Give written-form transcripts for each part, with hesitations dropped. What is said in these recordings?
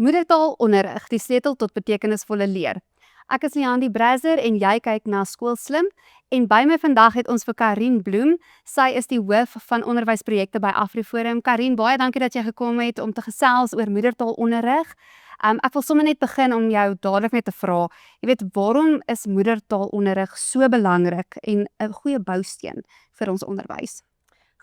Moedertaalonderrig, die sleutel tot betekenisvolle leer. Ek is Leandi Brazer en jy kyk na Skoolslim. En by my vandag het ons vir Karien Bloem. Sy is die hoof van onderwysprojekte by AfriForum. Karien, baie dankie dat jy gekom het om te gesels oor moedertaalonderrig. Ek wil sommer net begin om jou dadelik net te vra. Jy weet, waarom is moedertaalonderrig so belangrik en 'n goeie bousteen vir ons onderwys?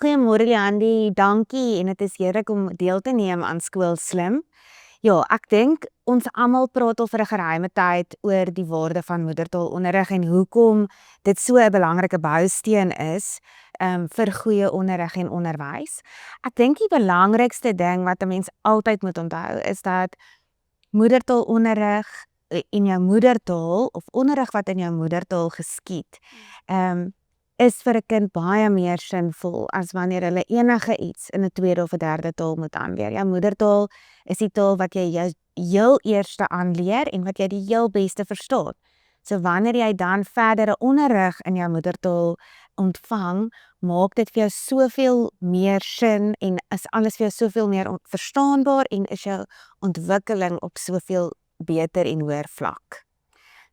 Goeiemôre Leandi, dankie en dit is heerlik om deel te neem aan Skoolslim. Ja, ek dink ons almal praat al vir 'n geruime tyd oor die waarde van moedertaalonderrig en hoekom dit so 'n belangrike bousteen is vir goeie onderrig en onderwys. Ek dink die belangrikste ding wat 'n mens altyd moet onthou is dat moedertaalonderrig in jou moedertaal of onderrig wat in jou moedertaal geskied, is vir 'n kind baie meer sinvol as wanneer hulle enige iets in 'n tweede of 'n derde taal moet aanleer. Jou moedertaal is die taal wat jy jou heel eerste aanleer en wat jy die heel beste verstaan. So wanneer jy dan verdere onderrig in jou moedertaal ontvang, maak dit vir jou soveel meer sin en is alles vir jou soveel meer verstaanbaar en is jou ontwikkeling op soveel beter en hoër vlak.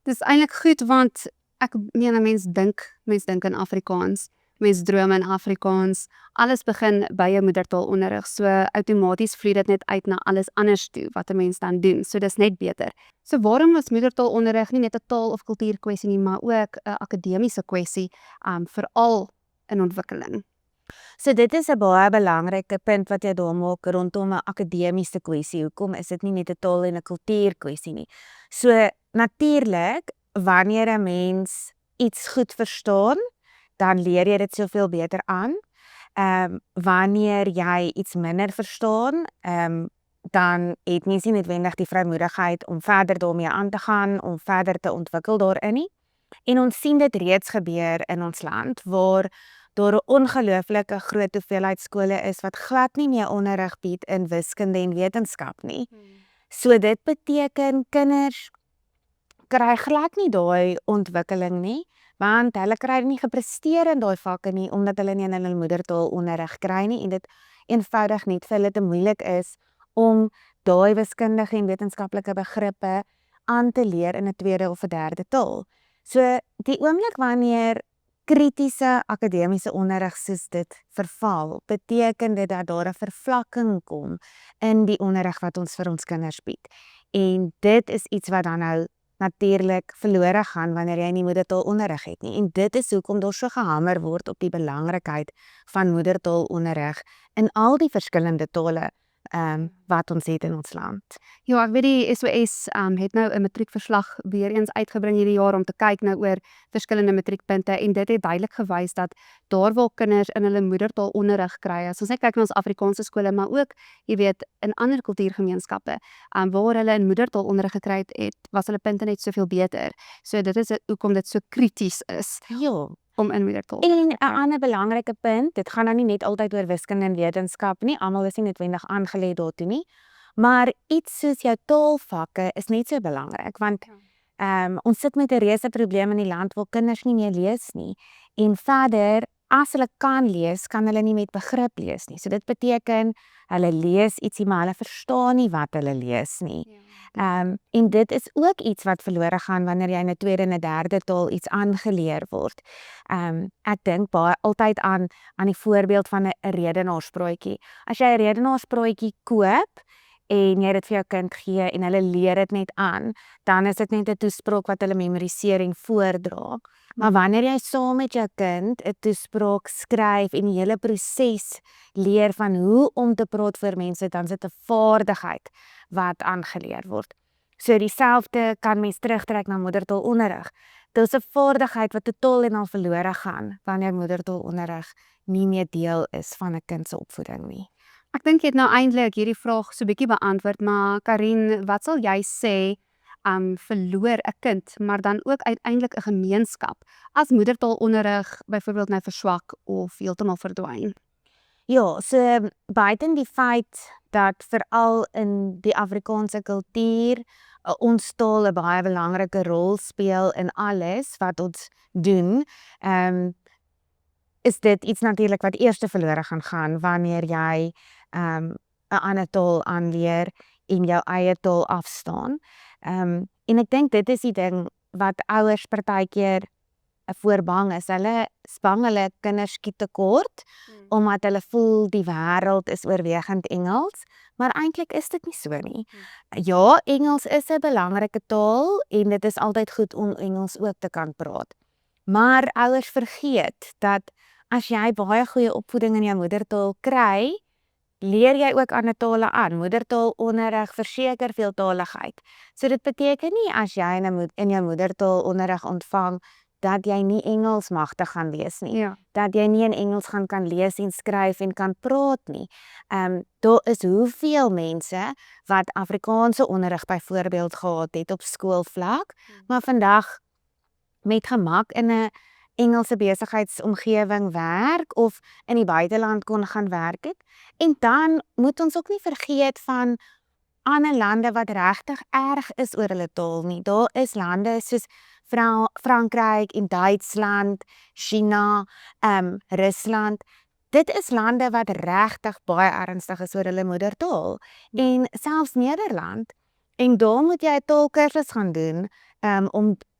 Dis eintlik goed want ek meen mens dink in Afrikaans, mens droom in Afrikaans, alles begin by jou moedertaalonderrig, so outomaties vloei dit net uit na alles anders toe wat 'n mens dan doen, so dis net beter. So waarom is moedertaalonderrig nie net 'n taal of kultuurkwessie nie, maar ook 'n akademiese kwessie, veral in ontwikkeling? So dit is 'n baie belangrike punt wat jy daar maak rondom 'n akademiese kwessie. Hoekom is dit nie net 'n taal en 'n kultuurkwessie nie? So natuurlik, wanneer 'n mens iets goed verstaan, dan leer jy dit soveel beter aan. Wanneer jy iets minder verstaan, dan het mens nie noodwendig die vrymoedigheid om verder daarmee aan te gaan, om verder te ontwikkel daarin nie. En ons sien dit reeds gebeur in ons land, waar daar 'n ongelooflike groot hoeveelheid skole is wat glad nie meer onderrig bied in wiskunde en wetenskap nie. So dit beteken kinders kry glad nie daai ontwikkeling nie, want hulle kry nie gepresteer in daai vakke nie, omdat hulle nie in hulle moedertaal onderrig kry nie, en dit eenvoudig net vir hulle te moeilik is om daai wiskundige en wetenskaplike begrippe aan te leer in 'n tweede of 'n derde taal. So die oomblik wanneer kritiese akademiese onderrig soos dit verval, beteken dit dat daar 'n vervlakking kom in die onderrig wat ons vir ons kinders bied. En dit is iets wat dan nou natuurlik verlore gaan wanneer jy nie moedertaalonderrig het nie. En dit is hoekom daar so gehamer word op die belangrikheid van moedertaalonderrig in al die verskillende tale wat ons het in ons land. Ja, ek weet die SOS het nou 'n matriekverslag weer eens uitgebring hierdie jaar om te kyk nou oor verskillende matriekpunte, en dit het duidelik gewys dat daar waar kinders in hulle moedertaal onderrig kry, as ons net kyk na ons Afrikaanse skole, maar ook, jy weet, in ander kultuurgemeenskappe, waar hulle in moedertaal onderrig gekry het, was hulle punte net soveel beter. So dit is hoekom dit so krities is Ja. om in moedertaal. En 'n ander belangrike punt, dit gaan nou nie net altyd oor wiskunde en wetenskap nie, almal is nie noodwendig aangelê daartoe nie, maar iets soos jou taalvakke is net so belangrik, want ons sit met 'n reuse probleem in die land waar kinders nie meer lees nie, en verder, as hulle kan lees, kan hulle nie met begrip lees nie. So dit beteken, hulle lees ietsie, maar hulle verstaan nie wat hulle lees nie. En dit is ook iets wat verlore gaan wanneer jy in 'n tweede en 'n derde taal iets aangeleer word. Ek dink baie altyd aan die voorbeeld van 'n redenaarspraatjie. As jy 'n redenaarspraatjie koop en jy dit vir jou kind gee en hulle leer dit net aan, dan is dit net 'n toespraak wat hulle memoriseer en voordra. Maar wanneer jy saam met jou kind 'n toespraak skryf en die hele proses leer van hoe om te praat voor mense, dan is dit 'n vaardigheid wat aangeleer word. So dieselfde kan mens terugtrek na moedertaalonderrig. Dit is 'n vaardigheid wat totaal en al verlore gaan wanneer moedertaalonderrig nie meer deel is van 'n kind se opvoeding nie. Ek dink jy het nou eintlik hierdie vraag so bietjie beantwoord, maar Karien, wat sal jy sê verloor 'n kind, maar dan ook uiteindelik 'n gemeenskap as moedertaalonderrig byvoorbeeld nou verswak of heeltemal verdwyn? Ja, so buiten die feit dat veral in die Afrikaanse kultuur ons taal 'n baie belangrike rol speel in alles wat ons doen, is dit iets natuurlik wat eers verlore gaan wanneer jy 'n ander taal aanleer en jou eie taal afstaan. En ek dink dit is die ding wat ouers partykeer voor bang is. Hulle bang hulle kinders skiet tekort, omdat hulle voel die wêreld is oorwegend Engels, maar eintlik is dit nie so nie. Ja, Engels is 'n belangrike taal en dit is altyd goed om Engels ook te kan praat. Maar ouers vergeet dat as jy baie goeie opvoeding in jou moedertaal kry, leer jy ook ander tale aan. Moedertaalonderrig verseker veeltaligheid. So dit beteken nie as jy in jou moedertaalonderrig ontvang dat jy nie Engels magtig gaan wees nie. Ja. Dat jy nie in Engels gaan kan lees en skryf en kan praat nie. Daar is hoeveel mense wat Afrikaanse onderrig byvoorbeeld gehad het op skoolvlak, maar vandag met gemak in 'n Engelse besigheidsomgewing werk of in die buiteland kon gaan werk het. En dan moet ons ook nie vergeet van ander lande wat regtig erg is oor hulle taal nie. Daar is lande soos Frankryk en Duitsland, China, Rusland. Dit is lande wat regtig baie ernstig is oor hulle moedertaal. En selfs Nederland. En daar moet jy 'n taalkursus gaan doen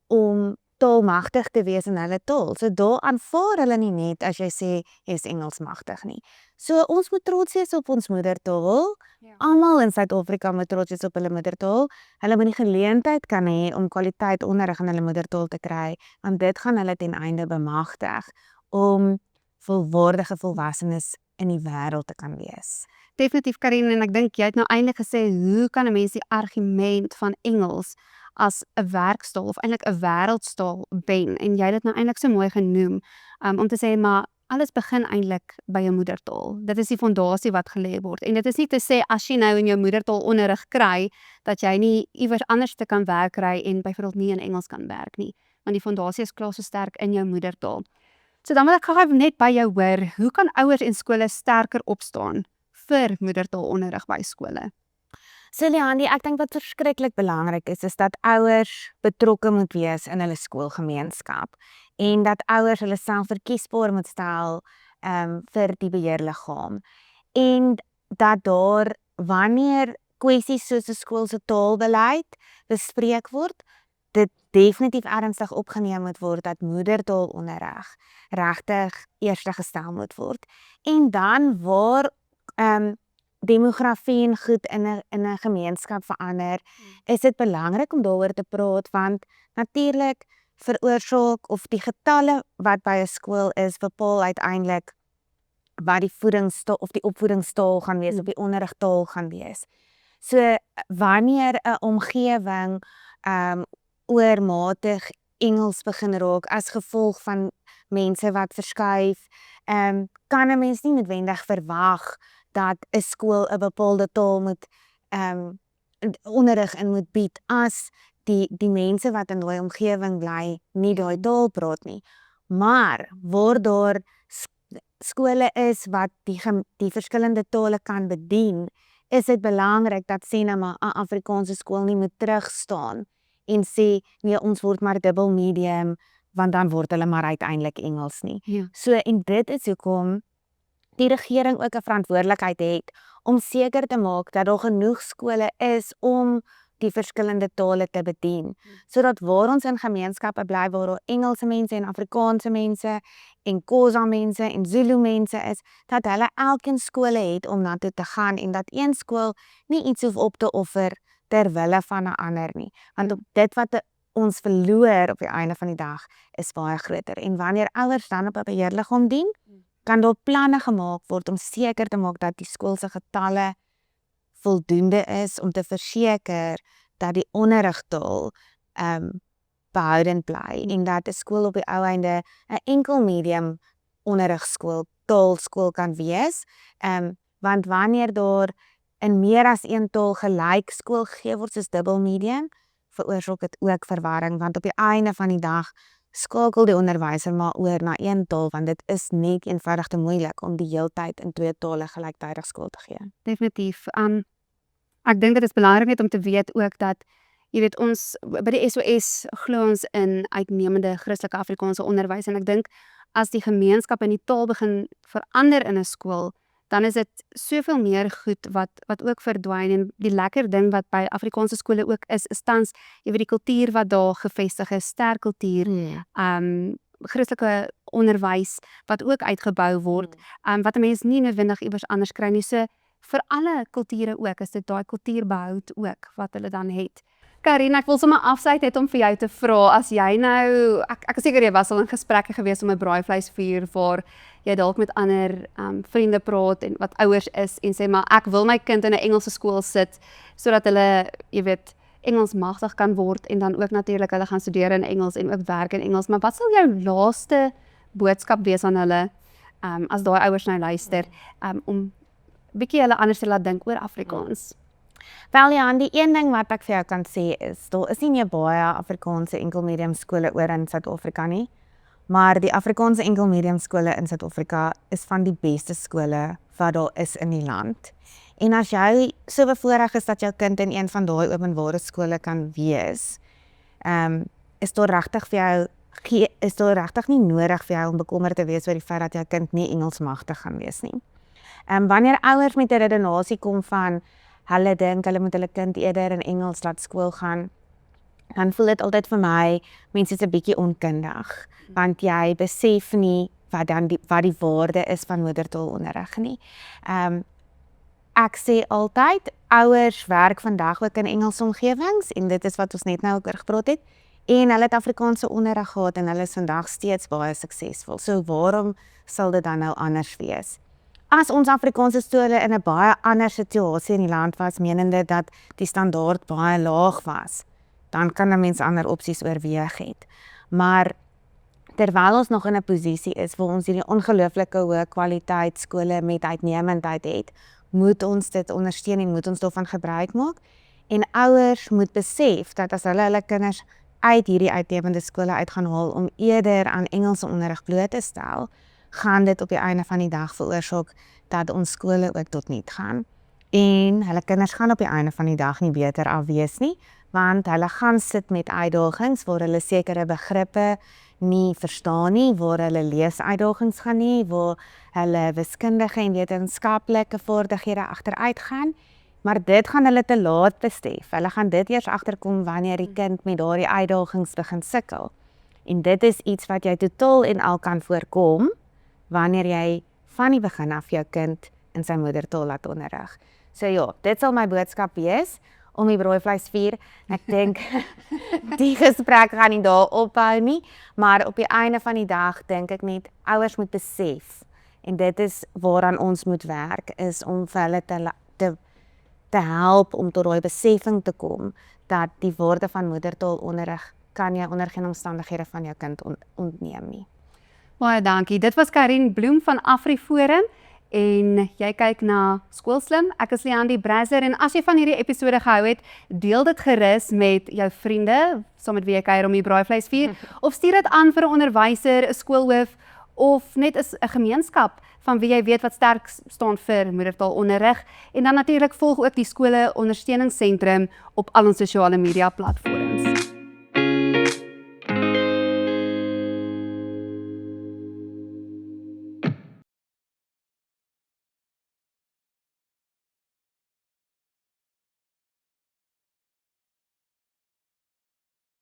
om taalmagtig te wees in hulle taal. So daar aanvaar hulle nie net as jy sê jy is Engels magtig nie. So ons moet trots wees op ons moedertaal. Ja. Almal in Suid-Afrika moet trots wees op hulle moedertaal. Hulle moet die geleentheid kan hê om kwaliteit onderrig in hulle moedertaal te kry, want dit gaan hulle ten einde bemagtig om volwaardige volwassenes in die wêreld te kan wees. Definitief Karin, en ek dink jy het nou eintlik gesê hoe kan 'n mens die argument van Engels as 'n werkstaal of eintlik 'n wêreldstaal wen, en jy het dit nou eintlik so mooi genoem om te sê maar alles begin eintlik by jou moedertaal. Dit is die fondasie wat gelê word, en dit is nie te sê as jy nou in jou moedertaal onderrig kry dat jy nie iewers anders te kan werk kry en byvoorbeeld nie in Engels kan werk nie, want die fondasie is klaar so sterk in jou moedertaal. So dan wil ek gou net by jou hoor, hoe kan ouers en skole sterker opstaan vir moedertaalonderrig by skole? So Leandi, ek dink wat verskriklik belangrik is dat ouers betrokke moet wees in hulle skoolgemeenskap en dat ouers hulle self verkiesbaar moet stel vir die beheerliggaam, en dat daar wanneer kwessies soos 'n skool se taalbeleid bespreek word, dit definitief ernstig opgeneem moet word dat moedertaalonderrig regtig eerste gestel moet word. En dan waar demografie en goed in 'n gemeenskap verander, is dit belangrik om daaroor te praat, want natuurlik veroorsaak of die getalle wat by 'n skool is bepaal uiteindelik wat die voedingstaal of die opvoedingstaal gaan wees of die onderrigtaal gaan wees. So wanneer 'n omgewing oormatig Engels begin raak as gevolg van mense wat verskuif, kan 'n mens nie noodwendig verwag dat 'n skool 'n bepaalde taal moet onderrig in moet bied as die mense wat in daai omgewing bly nie daai taal praat nie. Maar waar daar skole is wat die verskillende tale kan bedien, is dit belangrik dat sê nou maar 'n Afrikaanse skool nie moet terugstaan en sê nee, ons word maar dubbel medium, want dan word hulle maar uiteindelik Engels nie. Ja. So en dit is hoekom die regering ook 'n verantwoordelikheid het om seker te maak dat daar genoeg skole is om die verskillende tale te bedien, sodat waar ons in gemeenskappe bly waar daar Engelse mense en Afrikaanse mense en Xhosa mense en Zulu mense is, dat hulle elkeen skole het om na toe te gaan en dat een skool nie iets hoef op te offer ter wille van 'n ander nie, want op dit wat ons verloor op die einde van die dag is baie groter. En wanneer ouers dan op 'n beheerliggaam dien, kan daar planne gemaak word om seker te maak dat die skool se getalle voldoende is om te verseker dat die onderrigtaal behoudend bly en dat 'n skool op die ou einde 'n enkel medium onderrigskool, taalskool kan wees. Want wanneer daar in meer as een taal gelyk skool gegee word soos dubbel medium, veroorsaak dit ook verwarring, want op die einde van die dag skakel die onderwyser maar oor na een taal, want dit is net eenvoudig te moeilik om die heeltyd in twee tale gelyktydig skool te gee. Definitief. Ek dink dit is belangrik net om te weet ook dat jy weet ons by die SOS glo ons in uitnemende Christelike Afrikaanse onderwys, en ek dink as die gemeenskap en die taal begin verander in 'n skool, dan is dit soveel meer goed wat ook verdwyn en die lekker ding wat by Afrikaanse skole ook is tans jy weet die kultuur wat daar gevestig is, sterk kultuur, Christelike onderwys wat ook uitgebou word, wat 'n mens nie noodwendig iewers anders kry nie. So vir alle kulture ook, is dit daai kultuurbehoud ook wat hulle dan het. Karin, ek wil sommer afsluit het om vir jou te vra, as jy nou, ek is seker jy was al in gesprekke gewees om 'n braaivleisvuur waar jy dalk met ander vriende praat en wat ouers is en sê maar ek wil my kind in 'n Engelse skool sit sodat hulle, jy weet, Engels magtig kan word en dan ook natuurlik hulle gaan studeer in Engels en ook werk in Engels. Maar wat sal jou laaste boodskap wees aan hulle as daai ouers nou luister om bietjie hulle anders te laat dink oor Afrikaans? Wel ja, die een ding wat ek vir jou kan sê is, daar is nie baie Afrikaanse enkelmedium skole oor in Suid-Afrika nie, maar die Afrikaanse enkelmedium skole in Suid-Afrika is van die beste skole wat daar is in die land. En as jy so bevoorreg is dat jou kind in een van daai openbare skole kan wees, is daar regtig nie nodig vir jou om bekommerd te wees oor die feit dat jou kind nie Engels magtig gaan wees nie. Wanneer ouers met 'n redenasie kom van hulle dink hulle moet hulle kind eerder in Engels laat skool gaan, dan voel dit altyd vir my, mense is 'n bietjie onkundig, want jy besef nie wat die waarde is van moedertaalonderrig nie. Ek sê altyd, ouers werk vandag ook in Engelse omgewings, en dit is wat ons net nou ook oor gepraat het, en hulle het Afrikaanse onderrig gehad, en hulle is vandag steeds baie suksesvol. So waarom sal dit dan nou anders wees? As ons Afrikaanse skole in 'n baie ander situasie in die land was, menende dat die standaard baie laag was, dan kan 'n mens ander opsies oorweeg het. Maar terwyl ons nog in 'n posisie is waar ons hierdie ongelooflike hoë kwaliteit skole met uitnemendheid het, moet ons dit ondersteun en moet ons daarvan gebruik maak. En ouers moet besef dat as hulle kinders uit hierdie uitnemende skole uit gaan haal om eerder aan Engelse onderrig bloot te stel, gaan dit op die einde van die dag veroorsaak dat ons skole ook tot niet gaan. En hulle kinders gaan op die einde van die dag nie beter af wees nie, want hulle gaan sit met uitdagings waar hulle sekere begrippe nie verstaan nie, waar hulle leesuitdagings gaan nie, waar hulle wiskundige en wetenskaplike vaardighede agteruit gaan, maar dit gaan hulle te laat besef. Hulle gaan dit eers agterkom wanneer die kind met daardie uitdagings begin sukkel. En dit is iets wat jy totaal en al kan voorkom wanneer jy van die begin af jou kind in sy moedertaal laat onderrig. So ja, dit sal my boodskap wees om die braaivleisvuur. Ek dink die gesprek gaan nie daar ophou nie, maar op die einde van die dag dink ek net ouers moet besef, en dit is waaraan ons moet werk, is om vir hulle te help om tot daai besefing te kom dat die waarde van moedertaalonderrig kan jy onder geen omstandighede van jou kind ontneem nie. Baie dankie. Dit was Karin Bloem van AfriForum en jy kyk na Skoolslim. Ek is Leandie Brazzer en as jy van hierdie episode gehou het, deel dit gerus met jou vriende, saam met wie jy kuier om die braaivleisvuur, of stuur dit aan vir 'n onderwyser, 'n skoolhoof of net 'n gemeenskap van wie jy weet wat sterk staan vir moedertaalonderrig. En dan natuurlik volg ook die skole ondersteuningssentrum op al ons sosiale media platforms.